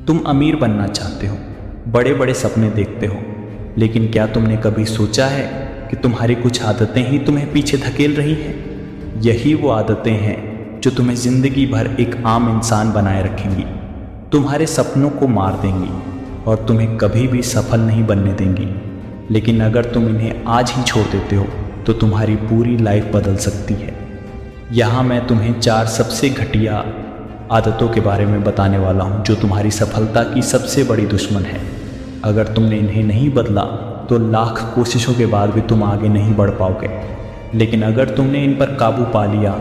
तुम अमीर बनना चाहते हो, बड़े बड़े सपने देखते हो, लेकिन क्या तुमने कभी सोचा है कि तुम्हारी कुछ आदतें ही तुम्हें पीछे धकेल रही हैं? यही वो आदतें हैं जो तुम्हें ज़िंदगी भर एक आम इंसान बनाए रखेंगी, तुम्हारे सपनों को मार देंगी और तुम्हें कभी भी सफल नहीं बनने देंगी। लेकिन अगर तुम इन्हें आज ही छोड़ देते हो तो तुम्हारी पूरी लाइफ बदल सकती है। यहाँ मैं तुम्हें 4 सबसे घटिया आदतों के बारे में बताने वाला हूँ जो तुम्हारी सफलता की सबसे बड़ी दुश्मन है। अगर तुमने इन्हें नहीं बदला तो लाख कोशिशों के बाद भी तुम आगे नहीं बढ़ पाओगे, लेकिन अगर तुमने इन पर काबू पा लिया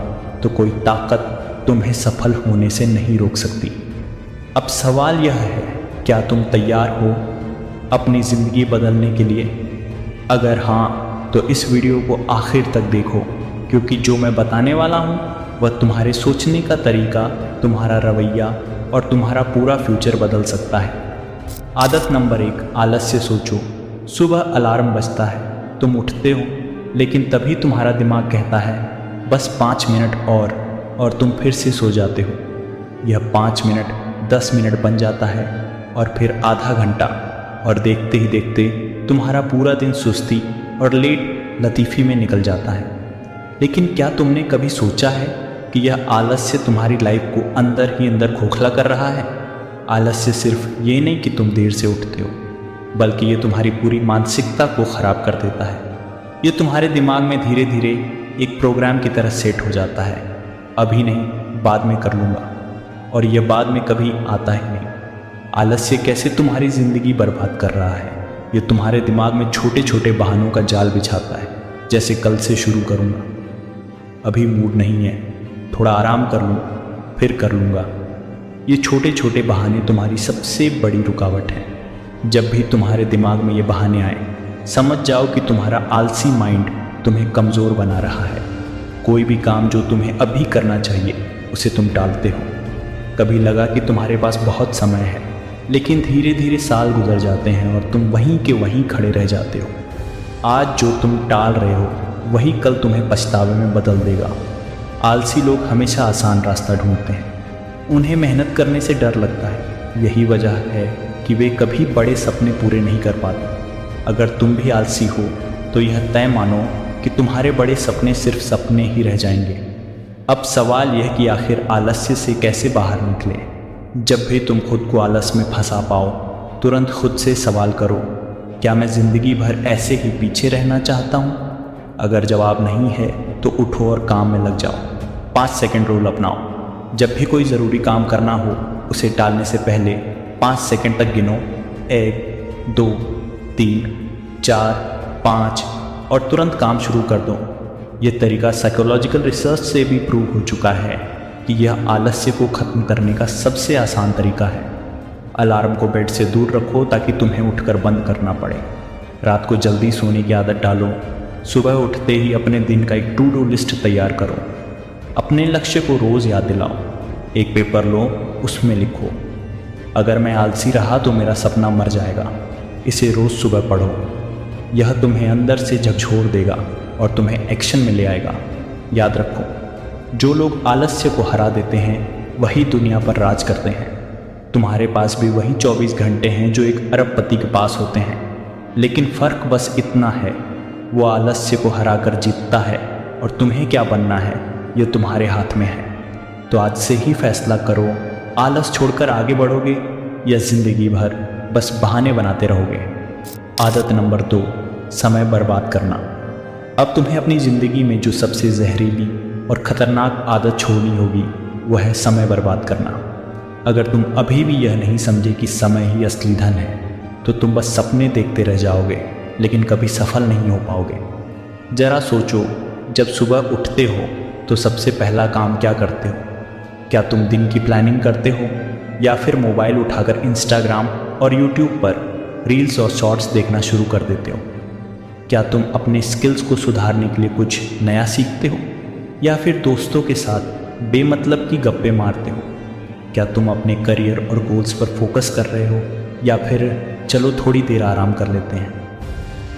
तो कोई ताकत तुम्हें सफल होने से नहीं रोक सकती। अब सवाल यह है, क्या तुम तैयार हो अपनी ज़िंदगी बदलने के लिए? अगर हाँ तो इस वीडियो को आखिर तक देखो, क्योंकि जो मैं बताने वाला हूँ वह तुम्हारे सोचने का तरीका, तुम्हारा रवैया और तुम्हारा पूरा फ्यूचर बदल सकता है। आदत नंबर 1, आलस्य सोचो। सुबह अलार्म बजता है, तुम उठते हो, लेकिन तभी तुम्हारा दिमाग कहता है बस 5 मिनट और तुम फिर से सो जाते हो। यह 5 मिनट 10 मिनट बन जाता है और फिर आधा घंटा, और देखते ही देखते तुम्हारा पूरा दिन सुस्ती और लेट लतीफ़ी में निकल जाता है। लेकिन क्या तुमने कभी सोचा है कि यह आलस्य तुम्हारी लाइफ को अंदर ही अंदर खोखला कर रहा है? आलस्य सिर्फ ये नहीं कि तुम देर से उठते हो, बल्कि ये तुम्हारी पूरी मानसिकता को ख़राब कर देता है। ये तुम्हारे दिमाग में धीरे धीरे एक प्रोग्राम की तरह सेट हो जाता है, अभी नहीं, बाद में कर लूँगा, और यह बाद में कभी आता ही नहीं। आलस्य कैसे तुम्हारी ज़िंदगी बर्बाद कर रहा है? ये तुम्हारे दिमाग में छोटे छोटे बहानों का जाल बिछाता है, जैसे कल से शुरू करूँगा, अभी मूड नहीं है, थोड़ा आराम कर लूँ, फिर कर लूँगा। ये छोटे छोटे बहाने तुम्हारी सबसे बड़ी रुकावट हैं। जब भी तुम्हारे दिमाग में ये बहाने आए, समझ जाओ कि तुम्हारा आलसी माइंड तुम्हें कमज़ोर बना रहा है। कोई भी काम जो तुम्हें अभी करना चाहिए उसे तुम टालते हो। कभी लगा कि तुम्हारे पास बहुत समय है, लेकिन धीरे धीरे साल गुजर जाते हैं और तुम वहीं के वहीं खड़े रह जाते हो। आज जो तुम टाल रहे हो वही कल तुम्हें पछतावे में बदल देगा। आलसी लोग हमेशा आसान रास्ता ढूंढते हैं, उन्हें मेहनत करने से डर लगता है। यही वजह है कि वे कभी बड़े सपने पूरे नहीं कर पाते। अगर तुम भी आलसी हो तो यह तय मानो कि तुम्हारे बड़े सपने सिर्फ सपने ही रह जाएंगे। अब सवाल यह कि आखिर आलस्य से कैसे बाहर निकले? जब भी तुम खुद को आलस में फंसा पाओ, तुरंत खुद से सवाल करो, क्या मैं ज़िंदगी भर ऐसे ही पीछे रहना चाहता हूँ? अगर जवाब नहीं है तो उठो और काम में लग जाओ। 5 सेकंड रूल अपनाओ। जब भी कोई ज़रूरी काम करना हो, उसे टालने से पहले 5 सेकंड तक गिनो। 1 2 3 4 5 और तुरंत काम शुरू कर दो। ये तरीका साइकोलॉजिकल रिसर्च से भी प्रूव हो चुका है कि यह आलस्य को ख़त्म करने का सबसे आसान तरीका है। अलार्म को बेड से दूर रखो ताकि तुम्हें उठकर बंद करना पड़े। रात को जल्दी सोने की आदत डालो। सुबह उठते ही अपने दिन का एक टू डू लिस्ट तैयार करो। अपने लक्ष्य को रोज़ याद दिलाओ। एक पेपर लो, उसमें लिखो, अगर मैं आलसी रहा तो मेरा सपना मर जाएगा। इसे रोज़ सुबह पढ़ो। यह तुम्हें अंदर से झकझोर देगा और तुम्हें एक्शन में ले आएगा। याद रखो, जो लोग आलस्य को हरा देते हैं वही दुनिया पर राज करते हैं। तुम्हारे पास भी वही 24 घंटे हैं जो एक अरबपति के पास होते हैं, लेकिन फ़र्क बस इतना है, वो आलस्य को हरा कर जीतता है और तुम्हें क्या बनना है ये तुम्हारे हाथ में है। तो आज से ही फैसला करो, आलस छोड़कर आगे बढ़ोगे या ज़िंदगी भर बस बहाने बनाते रहोगे। आदत नंबर 2, समय बर्बाद करना। अब तुम्हें अपनी ज़िंदगी में जो सबसे जहरीली और ख़तरनाक आदत छोड़नी होगी वह है समय बर्बाद करना। अगर तुम अभी भी यह नहीं समझे कि समय ही असली धन है तो तुम बस सपने देखते रह जाओगे, लेकिन कभी सफल नहीं हो पाओगे। ज़रा सोचो, जब सुबह उठते हो तो सबसे पहला काम क्या करते हो? क्या तुम दिन की प्लानिंग करते हो या फिर मोबाइल उठाकर इंस्टाग्राम और यूट्यूब पर रील्स और शॉर्ट्स देखना शुरू कर देते हो? क्या तुम अपने स्किल्स को सुधारने के लिए कुछ नया सीखते हो या फिर दोस्तों के साथ बेमतलब की गप्पे मारते हो? क्या तुम अपने करियर और गोल्स पर फोकस कर रहे हो या फिर चलो थोड़ी देर आराम कर लेते हैं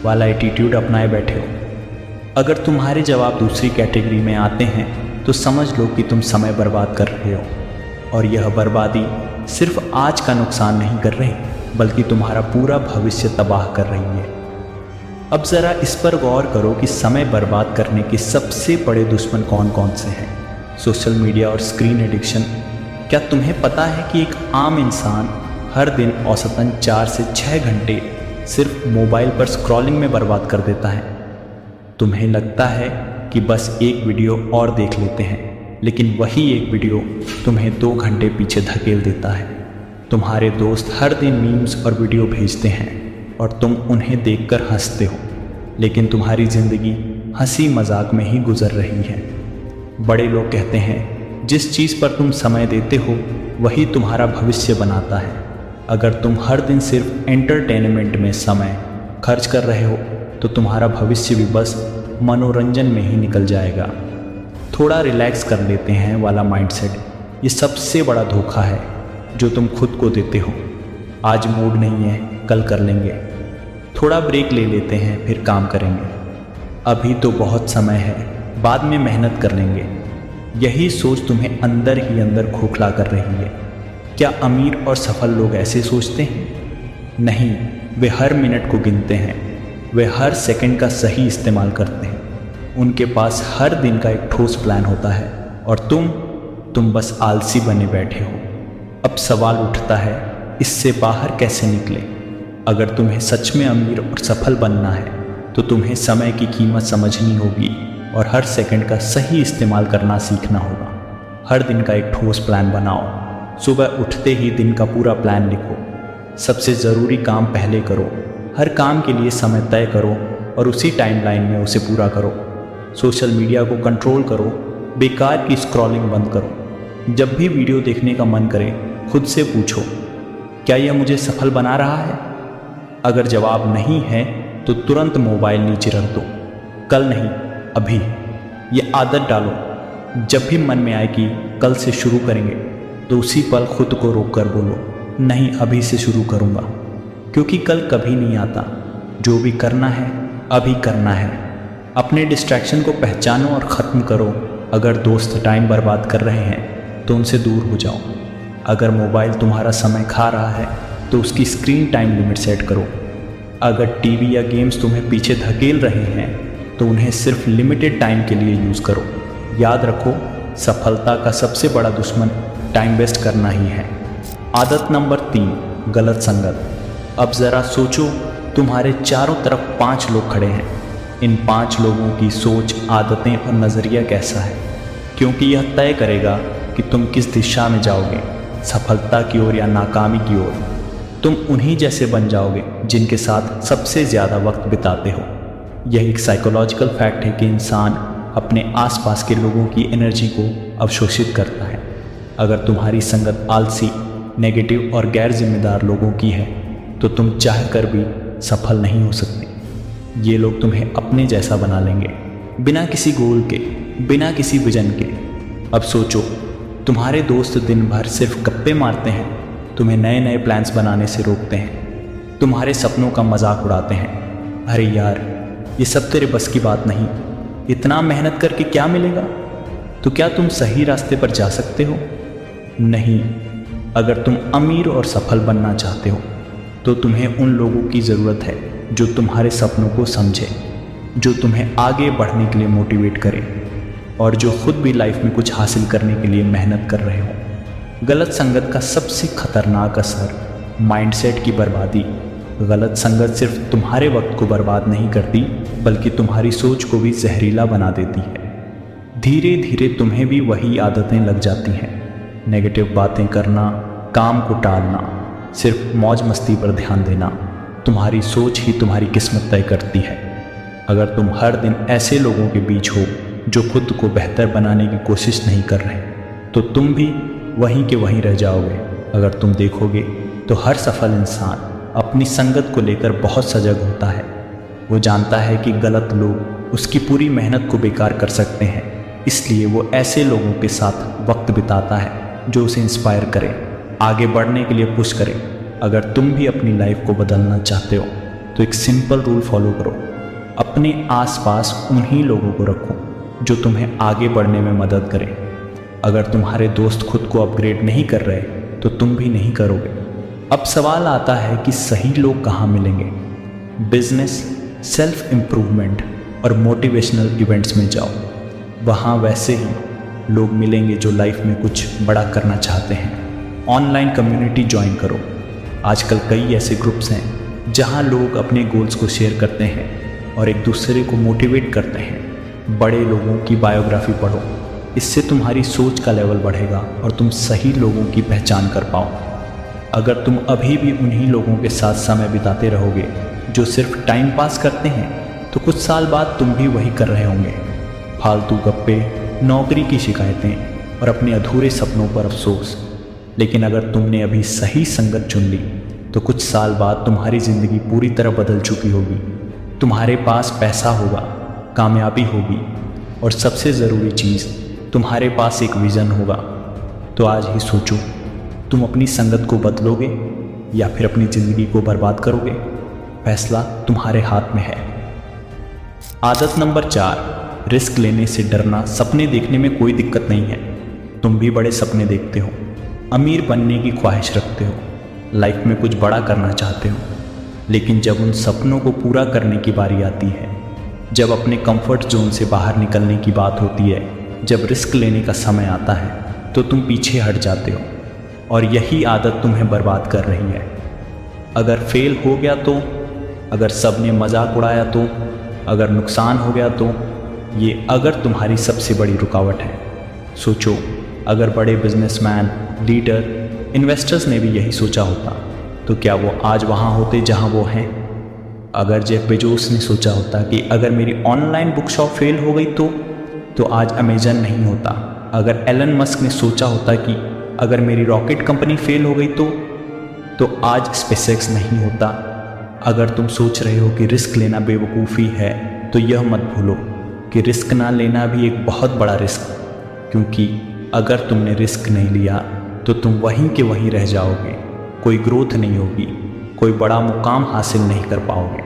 वाला एटीट्यूड अपनाए बैठे हो? अगर तुम्हारे जवाब दूसरी कैटेगरी में आते हैं तो समझ लो कि तुम समय बर्बाद कर रहे हो। और यह बर्बादी सिर्फ आज का नुकसान नहीं कर रही, बल्कि तुम्हारा पूरा भविष्य तबाह कर रही है। अब ज़रा इस पर गौर करो कि समय बर्बाद करने के सबसे बड़े दुश्मन कौन कौन से हैं। सोशल मीडिया और स्क्रीन एडिक्शन। क्या तुम्हें पता है कि एक आम इंसान हर दिन औसतन 4 से 6 घंटे सिर्फ मोबाइल पर स्क्रॉलिंग में बर्बाद कर देता है? तुम्हें लगता है कि बस एक वीडियो और देख लेते हैं, लेकिन वही एक वीडियो तुम्हें 2 घंटे पीछे धकेल देता है। तुम्हारे दोस्त हर दिन मीम्स और वीडियो भेजते हैं और तुम उन्हें देखकर हंसते हो, लेकिन तुम्हारी ज़िंदगी हंसी मजाक में ही गुजर रही है। बड़े लोग कहते हैं जिस चीज़ पर तुम समय देते हो वही तुम्हारा भविष्य बनाता है। अगर तुम हर दिन सिर्फ एंटरटेनमेंट में समय खर्च कर रहे हो तो तुम्हारा भविष्य भी बस मनोरंजन में ही निकल जाएगा। थोड़ा रिलैक्स कर लेते हैं वाला माइंडसेट, ये सबसे बड़ा धोखा है जो तुम खुद को देते हो। आज मूड नहीं है, कल कर लेंगे। थोड़ा ब्रेक ले लेते हैं, फिर काम करेंगे। अभी तो बहुत समय है, बाद में मेहनत कर लेंगे। यही सोच तुम्हें अंदर ही अंदर खोखला कर रही है। क्या अमीर और सफल लोग ऐसे सोचते हैं? नहीं, वे हर मिनट को गिनते हैं, वे हर सेकंड का सही इस्तेमाल करते हैं। उनके पास हर दिन का एक ठोस प्लान होता है और तुम बस आलसी बने बैठे हो। अब सवाल उठता है, इससे बाहर कैसे निकले? अगर तुम्हें सच में अमीर और सफल बनना है तो तुम्हें समय की कीमत समझनी होगी और हर सेकंड का सही इस्तेमाल करना सीखना होगा। हर दिन का एक ठोस प्लान बनाओ। सुबह उठते ही दिन का पूरा प्लान लिखो। सबसे ज़रूरी काम पहले करो। हर काम के लिए समय तय करो और उसी टाइमलाइन में उसे पूरा करो। सोशल मीडिया को कंट्रोल करो, बेकार की स्क्रॉलिंग बंद करो। जब भी वीडियो देखने का मन करे खुद से पूछो, क्या यह मुझे सफल बना रहा है? अगर जवाब नहीं है तो तुरंत मोबाइल नीचे रख दो। कल नहीं, अभी। ये आदत डालो, जब भी मन में आए कि कल से शुरू करेंगे तो उसी पल खुद को रोक कर बोलो, नहीं, अभी से शुरू करूँगा। क्योंकि कल कभी नहीं आता। जो भी करना है अभी करना है। अपने डिस्ट्रैक्शन को पहचानो और ख़त्म करो। अगर दोस्त टाइम बर्बाद कर रहे हैं तो उनसे दूर हो जाओ। अगर मोबाइल तुम्हारा समय खा रहा है तो उसकी स्क्रीन टाइम लिमिट सेट करो। अगर टीवी या गेम्स तुम्हें पीछे धकेल रहे हैं तो उन्हें सिर्फ लिमिटेड टाइम के लिए यूज़ करो। याद रखो, सफलता का सबसे बड़ा दुश्मन टाइम वेस्ट करना ही है। आदत नंबर 3, गलत संगत। अब ज़रा सोचो, तुम्हारे चारों तरफ 5 लोग खड़े हैं। इन 5 लोगों की सोच, आदतें और नज़रिया कैसा है, क्योंकि यह तय करेगा कि तुम किस दिशा में जाओगे, सफलता की ओर या नाकामी की ओर। तुम उन्हीं जैसे बन जाओगे जिनके साथ सबसे ज़्यादा वक्त बिताते हो। यह एक साइकोलॉजिकल फैक्ट है कि इंसान अपने आसपास के लोगों की एनर्जी को अवशोषित करता है। अगर तुम्हारी संगत आलसी, नेगेटिव और गैर जिम्मेदार लोगों की है तो तुम चाह कर भी सफल नहीं हो सकते। ये लोग तुम्हें अपने जैसा बना लेंगे, बिना किसी गोल के, बिना किसी विजन के। अब सोचो, तुम्हारे दोस्त दिन भर सिर्फ गप्पे मारते हैं, तुम्हें नए नए प्लान्स बनाने से रोकते हैं, तुम्हारे सपनों का मजाक उड़ाते हैं। अरे यार, ये सब तेरे बस की बात नहीं, इतना मेहनत करके क्या मिलेगा? तो क्या तुम सही रास्ते पर जा सकते हो? नहीं। अगर तुम अमीर और सफल बनना चाहते हो तो तुम्हें उन लोगों की ज़रूरत है जो तुम्हारे सपनों को समझे, जो तुम्हें आगे बढ़ने के लिए मोटिवेट करे और जो खुद भी लाइफ में कुछ हासिल करने के लिए मेहनत कर रहे हो। गलत संगत का सबसे खतरनाक असर माइंडसेट की बर्बादी। गलत संगत सिर्फ तुम्हारे वक्त को बर्बाद नहीं करती, बल्कि तुम्हारी सोच को भी जहरीला बना देती है। धीरे धीरे तुम्हें भी वही आदतें लग जाती हैं। नेगेटिव बातें करना, काम को टालना, सिर्फ मौज मस्ती पर ध्यान देना। तुम्हारी सोच ही तुम्हारी किस्मत तय करती है। अगर तुम हर दिन ऐसे लोगों के बीच हो जो खुद को बेहतर बनाने की कोशिश नहीं कर रहे, तो तुम भी वहीं के वहीं रह जाओगे। अगर तुम देखोगे तो हर सफल इंसान अपनी संगत को लेकर बहुत सजग होता है। वो जानता है कि गलत लोग उसकी पूरी मेहनत को बेकार कर सकते हैं, इसलिए वो ऐसे लोगों के साथ वक्त बिताता है जो उसे इंस्पायर करे, आगे बढ़ने के लिए पुश करे। अगर तुम भी अपनी लाइफ को बदलना चाहते हो तो एक सिंपल रूल फॉलो करो। अपने आसपास उन्हीं लोगों को रखो जो तुम्हें आगे बढ़ने में मदद करें। अगर तुम्हारे दोस्त खुद को अपग्रेड नहीं कर रहे तो तुम भी नहीं करोगे। अब सवाल आता है कि सही लोग कहाँ मिलेंगे। बिजनेस, सेल्फ इम्प्रूवमेंट और मोटिवेशनल इवेंट्स में जाओ, वहाँ वैसे ही लोग मिलेंगे जो लाइफ में कुछ बड़ा करना चाहते हैं। ऑनलाइन कम्युनिटी ज्वाइन करो। आजकल कई ऐसे ग्रुप्स हैं जहाँ लोग अपने गोल्स को शेयर करते हैं और एक दूसरे को मोटिवेट करते हैं। बड़े लोगों की बायोग्राफी पढ़ो, इससे तुम्हारी सोच का लेवल बढ़ेगा और तुम सही लोगों की पहचान कर पाओ। अगर तुम अभी भी उन्हीं लोगों के साथ समय बिताते रहोगे जो सिर्फ टाइम पास करते हैं, तो कुछ साल बाद तुम भी वही कर रहे होंगे। फालतू गप्पे, नौकरी की शिकायतें और अपने अधूरे सपनों पर अफसोस। लेकिन अगर तुमने अभी सही संगत चुन ली तो कुछ साल बाद तुम्हारी ज़िंदगी पूरी तरह बदल चुकी होगी। तुम्हारे पास पैसा होगा, कामयाबी होगी और सबसे ज़रूरी चीज़, तुम्हारे पास एक विज़न होगा। तो आज ही सोचो, तुम अपनी संगत को बदलोगे या फिर अपनी ज़िंदगी को बर्बाद करोगे। फैसला तुम्हारे हाथ में है। आदत नंबर 4, रिस्क लेने से डरना। सपने देखने में कोई दिक्कत नहीं है। तुम भी बड़े सपने देखते हो, अमीर बनने की ख्वाहिश रखते हो, लाइफ में कुछ बड़ा करना चाहते हो। लेकिन जब उन सपनों को पूरा करने की बारी आती है, जब अपने कंफर्ट जोन से बाहर निकलने की बात होती है, जब रिस्क लेने का समय आता है, तो तुम पीछे हट जाते हो और यही आदत तुम्हें बर्बाद कर रही है। अगर फेल हो गया तो, अगर सबने मजाक उड़ाया तो, अगर नुकसान हो गया तो, ये अगर तुम्हारी सबसे बड़ी रुकावट है। सोचो, अगर बड़े बिजनेसमैन, लीडर, इन्वेस्टर्स ने भी यही सोचा होता तो क्या वो आज वहाँ होते जहाँ वो हैं? अगर जेफ बेजोस ने सोचा होता कि अगर मेरी ऑनलाइन बुक शॉप फेल हो गई तो आज अमेजन नहीं होता। अगर एलन मस्क ने सोचा होता कि अगर मेरी रॉकेट कंपनी फेल हो गई तो आज स्पेसएक्स नहीं होता। अगर तुम सोच रहे हो कि रिस्क लेना बेवकूफ़ी है, तो यह मत भूलो कि रिस्क ना लेना भी एक बहुत बड़ा रिस्क, क्योंकि अगर तुमने रिस्क नहीं लिया तो तुम वहीं के वहीं रह जाओगे। कोई ग्रोथ नहीं होगी, कोई बड़ा मुकाम हासिल नहीं कर पाओगे।